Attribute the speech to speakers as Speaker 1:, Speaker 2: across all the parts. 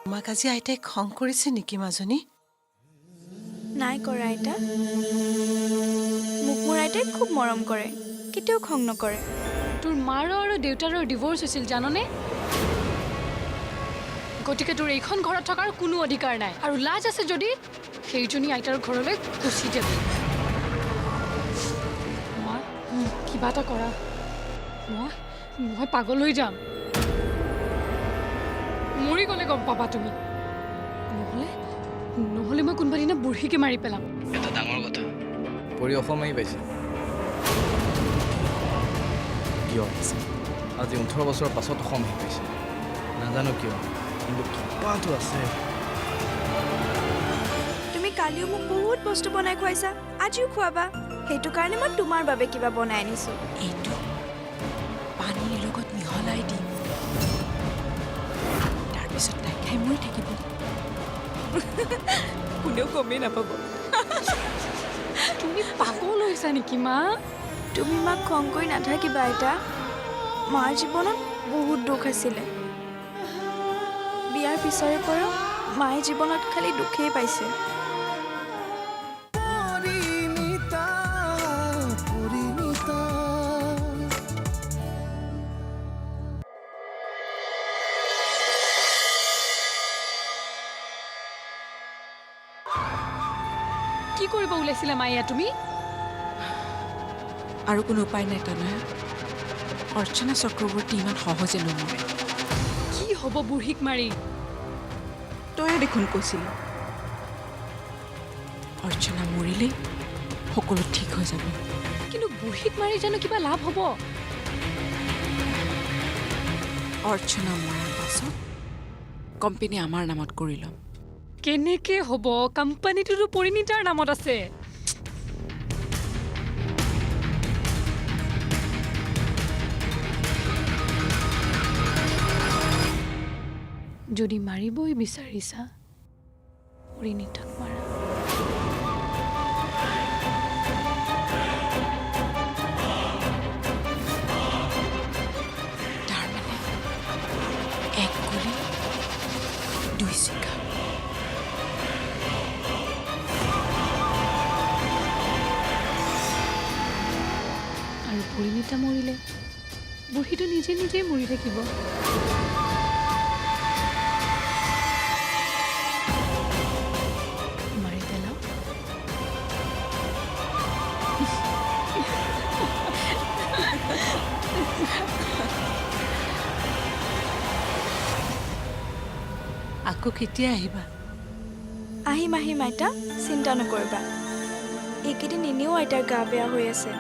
Speaker 1: তোমাক আজি আইতাই খং কৰিছে নেকি মাজনী?
Speaker 2: নাই কৰা আইতা। মোক মোৰ আইতাই খুব মৰম কৰে, কেতিয়াও খং নকৰে।
Speaker 3: তোৰ মাৰো আৰু দেউতাৰো ডিভোৰ্চ হৈছিল জাননে? গতিকে তোৰ এইখন ঘৰত থকাৰ কোনো অধিকাৰ নাই আৰু লাজ আছে যদি সেইজনী আইতাৰ ঘৰলৈ গুচি যাবি। মা কিবা এটা কৰা, মই পাগল হৈ যাম। মৰি গ'লে গম পাবা তুমি। নহ'লে মই কোনোবা দিনা বুঢ়ীকে মাৰি পেলাম।
Speaker 4: এটা ডাঙৰ কথা পৰি অসম আহি পাইছে। কিয় আহিছে? আজি 18 বছৰৰ পাছত অসম আহি পাইছে। নাজানো কিয়, কিন্তু কিবাটো আছে।
Speaker 2: তুমি কালিও মোক বহুত বস্তু বনাই খুৱাইছা, আজিও খুৱাবা। সেইটো কাৰণে মই তোমাৰ বাবে কিবা বনাই আনিছোঁ।
Speaker 1: এইটো পানীৰ লগত মিহলাই দিম, তাৰপিছত তাই খাই মৰি থাকিব। কোনেও গমেই নাপাব।
Speaker 3: তুমি পাগল হৈছা নেকি মা?
Speaker 2: তুমি মাক খং কৰি নাথাকিবা আইতা। মাৰ জীৱনত বহুত দুখ আছিলে। বিয়াৰ পিছৰে পৰা মায়ে জীৱনত খালি দুখেই পাইছে।
Speaker 3: কি কৰিব ওলাইছিলা মায়া তুমি?
Speaker 1: আৰু কোনো উপায় নাই তনয়া। অৰ্চনা চক্ৰৱৰ্তী ইমান সহজে নমৰে।
Speaker 3: কি হ'ব বুঢ়ীক মাৰি?
Speaker 1: তয়ে দেখোন কৈছিলি অৰ্চনা মৰিলেই সকলো ঠিক হৈ যাব।
Speaker 3: কিন্তু বুঢ়ীক মাৰি জানো কিবা লাভ হ'ব?
Speaker 1: অৰ্চনা মৰাৰ পাছত কোম্পানী আমাৰ নামত কৰি ল'ম।
Speaker 3: কেনেকে হ'ব? কোম্পানীটোতো পৰিণীতাৰ নামত আছে। যদি মাৰিবই বিচাৰিছা পৰিণীতাক মাৰা।
Speaker 1: তাৰমানে এক গুলি দুই চিকা।
Speaker 3: আৰু পৰিণীতা মৰিলে বুঢ়ীটো নিজে নিজেই মৰি থাকিব। মাৰি পেলাও।
Speaker 1: আকৌ কেতিয়া আহিবা?
Speaker 2: আহিম আহিম আইতা, চিন্তা নকৰিবা। এইকেইদিন এনেও আইতাৰ গা বেয়া হৈ আছে।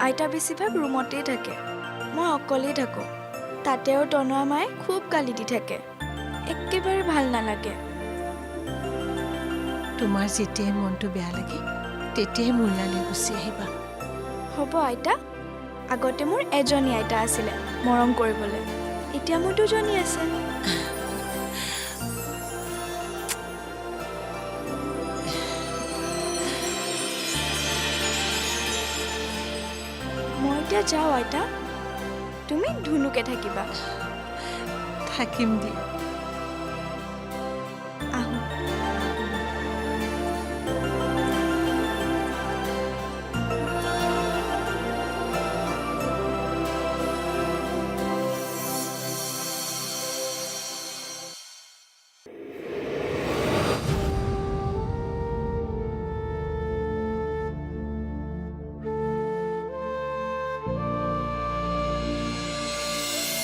Speaker 2: আইতা বেছিভাগ ৰুমতেই থাকে, মই অকলেই থাকোঁ। তাতেও তনুৱা মায়ে খুব গালি দি থাকে, একেবাৰে ভাল নালাগে।
Speaker 1: তোমাৰ যেতিয়াই মনটো বেয়া লাগে তেতিয়াই মোৰ ইয়ালৈ গুচি আহিবা।
Speaker 2: হ'ব আইতা। আগতে মোৰ এজনী আইতা আছিলে মৰম কৰিবলৈ, এতিয়া মোৰ দুজনী আছে। মই এতিয়া যাওঁ আইতা, তুমি ধুনুকে থাকিবা।
Speaker 1: থাকিম দিয়া।
Speaker 2: আহোঁ।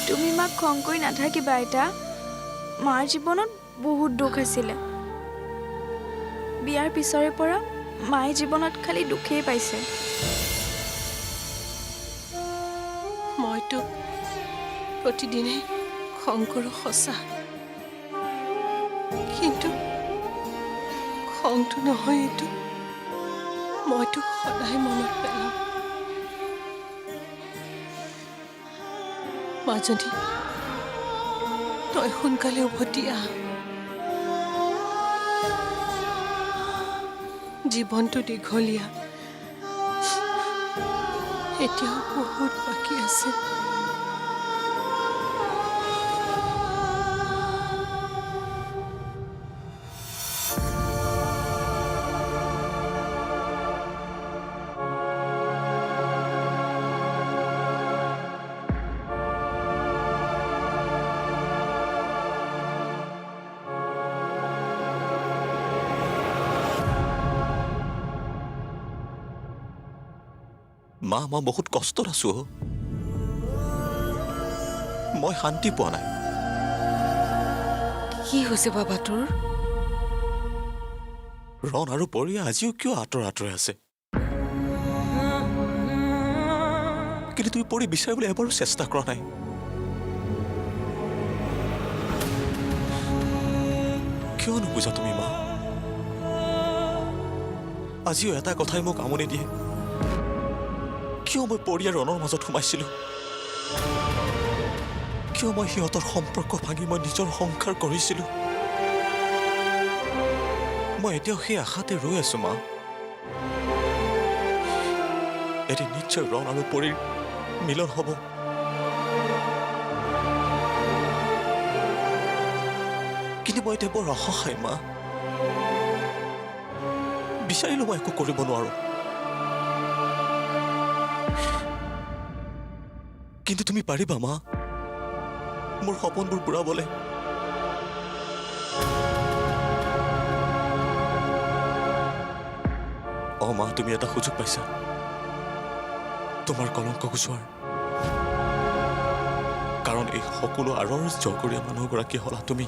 Speaker 2: তুমি মাক খং কৰি নাথাকিবা আইতা। মাৰ জীৱনত বহুত দুখ আছিলে। বিয়াৰ পিছৰে পৰা মায়ে জীৱনত খালি দুখেই পাইছে।
Speaker 1: মইতো প্ৰতিদিনে খং কৰোঁ সঁচা, কিন্তু খংটো নহয় এইটো, মইতো সদায় মনত পেলাওঁ। মাজনী, তই সোনকালে উভতি আহ। জীৱনটো দীঘলীয়া, এতিয়াও বহুত বাকী আছে।
Speaker 5: মা মই বহুত কষ্টত আছো মই শান্তি পোৱা নাই
Speaker 1: কি হৈছে বাবা তোৰ
Speaker 5: ৰণ আৰু পৰি আজিও কিয় আঁতৰে আছে কিন্তু তুমি পৰি বিচাৰিবলৈ এবাৰো চেষ্টা কৰা নাই কিয় নুবুজা তুমি মা আজিও এটা কথাই মোক আমনি দিয়ে কিয় মই পৰি আৰু ৰণৰ মাজত সোমাইছিলো কিয় মই সিহঁতৰ সম্পৰ্ক ভাঙি মই নিজৰ সংসাৰ কৰিছিলো মই এতিয়াও সেই আশাতে ৰৈ আছো মা এটি নিশ্চয় ৰণ আৰু পৰীৰ মিলন হ'ব কিন্তু মই এতিয়া বৰ অসহায় মা বিচাৰিলো মই একো কৰিব নোৱাৰো কিন্তু তুমি পাৰিবা মা মোৰ সপোনবোৰ পুৰাবলৈ মা তুমি এটা সুযোগ পাইছা তোমাৰ কলংক গুচোৱাৰ কাৰণ এই সকলো আঁৰৰ জগৰীয়া মানুহগৰাকী হলা তুমি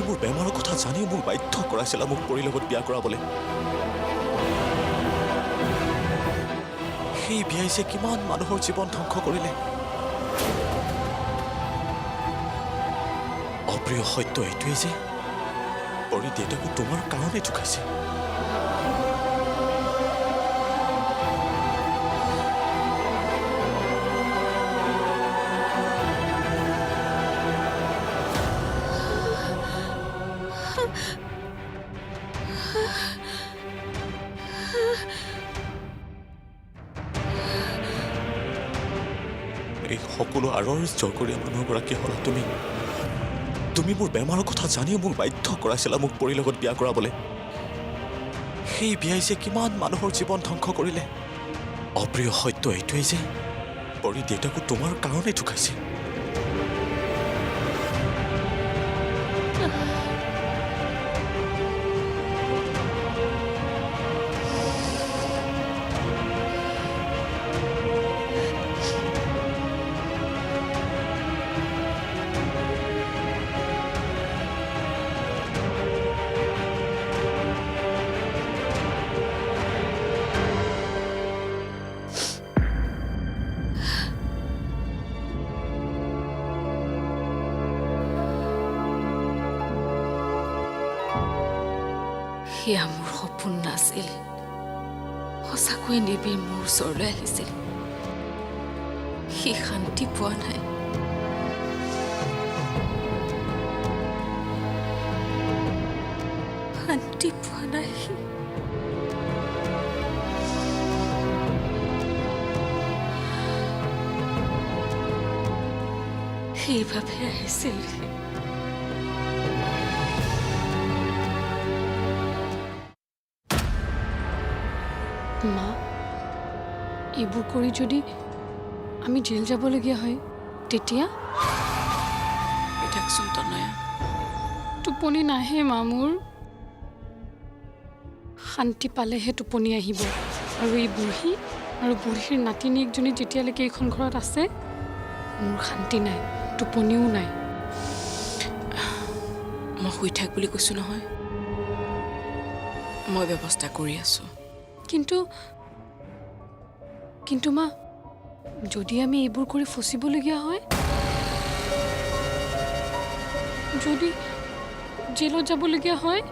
Speaker 5: মোৰ বেমাৰৰ কথা জানিও মোক বাধ্য কৰাইছিলা মোক পৰীৰ লগত বিয়া কৰাবলৈ সেই বিয়াই যে কিমান মানুহৰ জীৱন ধ্বংস কৰিলে অপ্ৰিয় সত্য এইটোৱেই যে পৰী দেউতাকো তোমাৰ কাৰণে ঢুকাইছে এই সকলো আঁৰৰ জগৰীয়া মানুহগৰাকী হলা তুমি মোৰ বেমাৰৰ কথা জানিও মোক বাধ্য কৰাইছিলা মোক পৰীৰ লগত বিয়া কৰাবলৈ সেই বিয়াই যে কিমান মানুহৰ জীৱন ধ্বংস কৰিলে অপ্ৰিয় সত্য এইটোৱেই যে পৰী দেউতাকো তোমাৰ কাৰণে ঢুকাইছে
Speaker 1: সেয়া মোৰ সপোন নাছিল সঁচাকৈ নিবিৰ মোৰ ওচৰলৈ আহিছিল সি শান্তি পোৱা নাই শান্তি পোৱা নাই সেইভাৱে আহিছিল
Speaker 3: মা এইবোৰ কৰি যদি আমি জেল যাবলগীয়া হয় তেতিয়া
Speaker 1: থাকচোন তনয়া
Speaker 3: টোপনি নাহে মা মোৰ শান্তি পালেহে টোপনি আহিব আৰু এই বুঢ়ী আৰু বুঢ়ীৰ নাতিনীকজনী যেতিয়ালৈকে এইখন ঘৰত আছে মোৰ শান্তি নাই টোপনিও নাই
Speaker 1: মই শুই থাক বুলি কৈছো নহয় মই ব্যৱস্থা কৰি আছো
Speaker 3: কিন্তু মা যদি আমি এইবোৰ কৰি ফচিবলগীয়া হয় যদি জেলত যাবলগীয়া হয়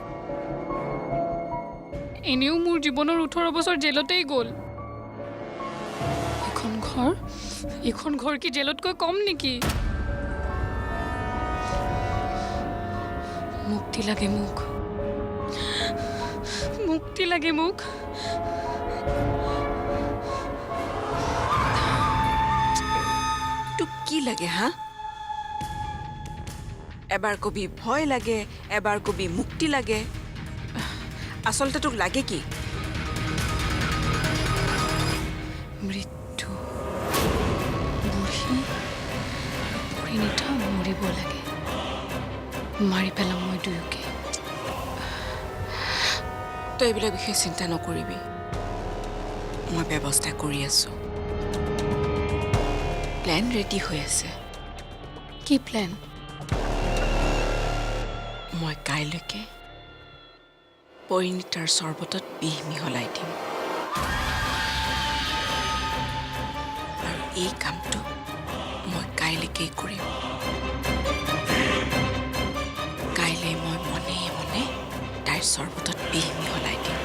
Speaker 3: এনেও মোৰ জীৱনৰ 18 বছৰ জেলতেই গ'ল এইখন ঘৰ কি জেলতকৈ কম নেকি মুক্তি লাগে মোক
Speaker 1: তোক কি লাগে হা এবাৰ কবি ভয় লাগে এবাৰ কবি মুক্তি লাগে আচলতে তোক লাগে কি
Speaker 3: মৃত্যু বুঢ়ী পৰিণীতা মৰিব লাগে মাৰি পেলাম মই দুয়োকে
Speaker 1: তই এইবিলাক বিষয়ে চিন্তা নকৰিবি মই ব্যৱস্থা কৰি আছোঁ প্লেন ৰেডি হৈ আছে
Speaker 3: কি প্লেন?
Speaker 1: মই কাইলৈকে পৰিণীতাৰ চৰ্বতত বিষ মিহলাই দিম আৰু এই কামটো মই কাইলৈকেই কৰিম কাইলৈ মই মনে মনে তাইৰ চৰ্বতত বিষ মিহলাই দিম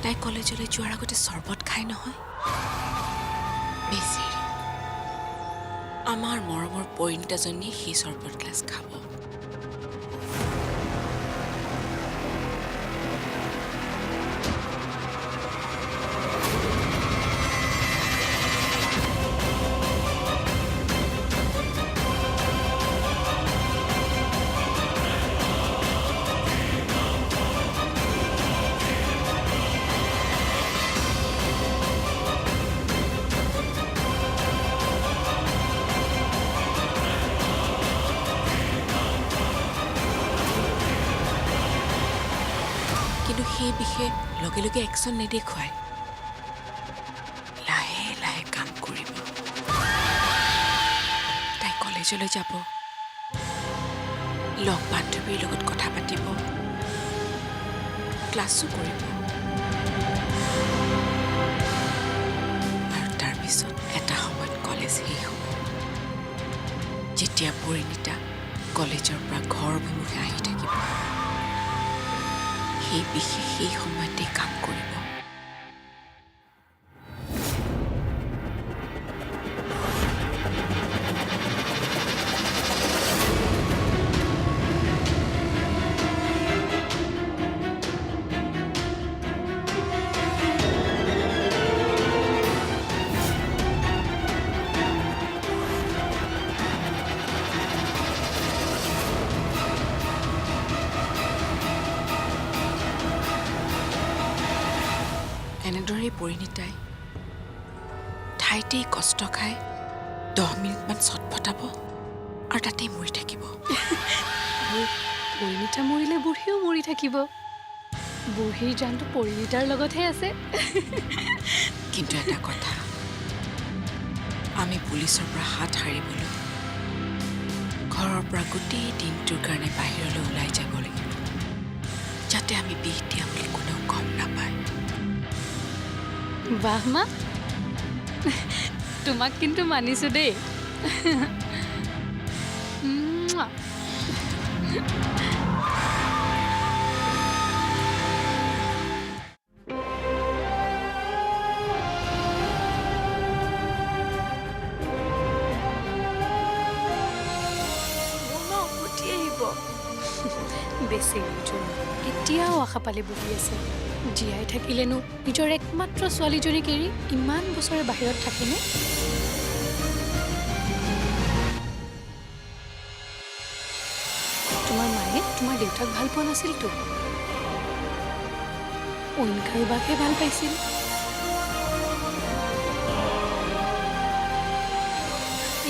Speaker 1: তাই কলেজলৈ যোৱাৰ আগতে চৰ্বত খাই নহয় বেছি আমাৰ মৰমৰ পৰিণীতাজনীয়ে সেই চৰ্বত গ্লাছ খাব কিন্তু সেই বিষয়ে লগে লগে একশ্যন নেদেখুৱাই লাহে লাহে কাম কৰিব তাই কলেজলৈ যাব লগ বান্ধৱীৰ লগত কথা পাতিব ক্লাছো কৰিব আৰু তাৰপিছত এটা সময়ত কলেজ শেষ হ'ব যেতিয়া পৰিণীতা কলেজৰ পৰা ঘৰ অভিমুখে আহি থাকিব সেই বিশেষ সেই সময়তে কাম কৰিব এনেদৰে পৰিণীতাই ঠাইতেই কষ্ট খাই 10 মিনিটমান চটফটাব আৰু তাতেই মৰি থাকিব
Speaker 3: আৰু পৰিণীতা মৰিলে বুঢ়ীও মৰি থাকিব বুঢ়ীৰ জানটো পৰিণীতাৰ লগতহে আছে
Speaker 1: কিন্তু এটা কথা আমি পুলিচৰ পৰা হাত সাৰিবলৈ ঘৰৰ পৰা গোটেই দিনটোৰ কাৰণে বাহিৰলৈ ওলাই যাব লাগিব যাতে আমি বিষ দিয়া বুলি কোনেও গম নাপায়
Speaker 3: বাহ মা তোমাক কিন্তু মানিছো দেই বেছি এতিয়াও আশা পালে বহি আছে জীয়াই থাকিলেনো নিজৰ একমাত্ৰ ছোৱালীজনীক এৰি ইমান বছৰে বাহিৰত থাকেনে তোমাৰ মায়ে তোমাৰ দেউতাক ভাল পোৱা নাছিলতো অইন কাৰোবাকহে ভাল পাইছিল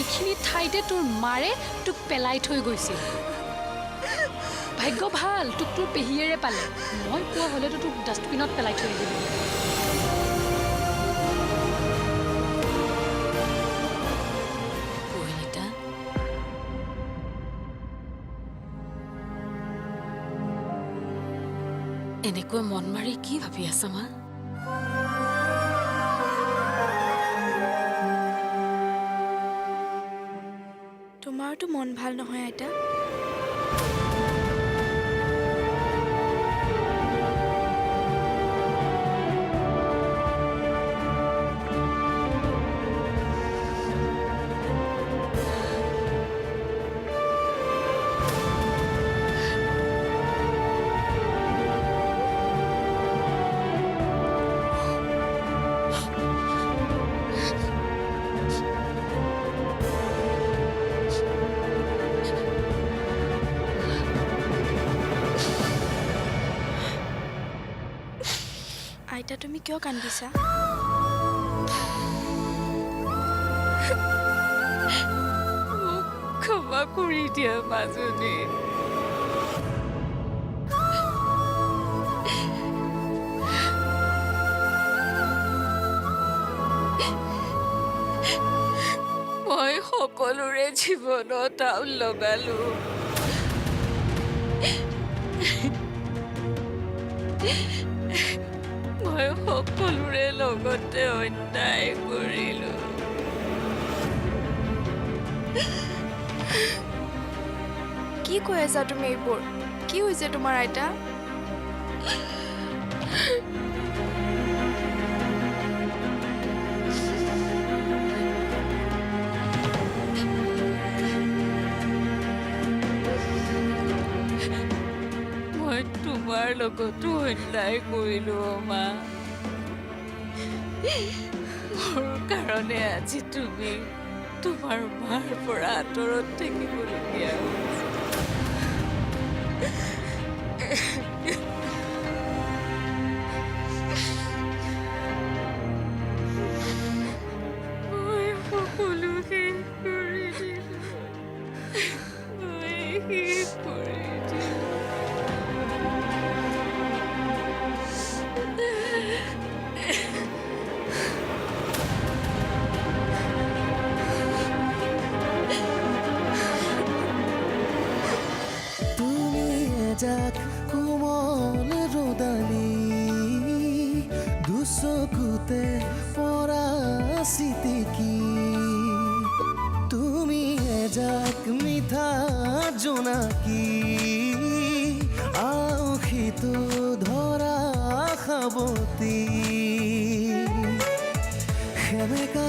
Speaker 3: এইখিনি ঠাইতে তোৰ মাৰে তোক পেলাই থৈ গৈছিল ভাগ্য ভাল তোক তোৰ পেহীয়েৰে পালে মই পোৱা হ'লেতো তোক ডাষ্টবিনত পেলাই থৈ আহিলোঁ
Speaker 1: পৰিণীতা
Speaker 3: এনেকৈ মন মাৰি কি ভাবি আছা মা?
Speaker 2: তোমাৰতো মন ভাল নহয় আইতা। আইতা তুমি কিয় কান্দিছা?
Speaker 1: মোক ক্ষমা কৰি দিয়া মাজনী। মই সকলোৰে জীৱনত আউল লগালো। মই সকলোৰে লগতে অন্যায় কৰিলো।
Speaker 2: কি কৈ আছা তুমি এইবোৰ? কি হৈছে তোমাৰ আইতা?
Speaker 1: মই তোমাৰ লগতো অন্যায় কৰিলো মা। মোৰ কাৰণে আজি তুমি তোমাৰ মাৰ পৰা আঁতৰত থাকিবলগীয়া হৈছে। মই সকলো শেষ কৰি দিলো। মই শেষ কৰি দিলো।
Speaker 6: তুমি এজাক কোমল ৰদালি দুচকুতে পৰা চিটিকি তুমি এজাক মিঠা জোনাকী আউসিটো ধৰা সাৱতী সেমেকা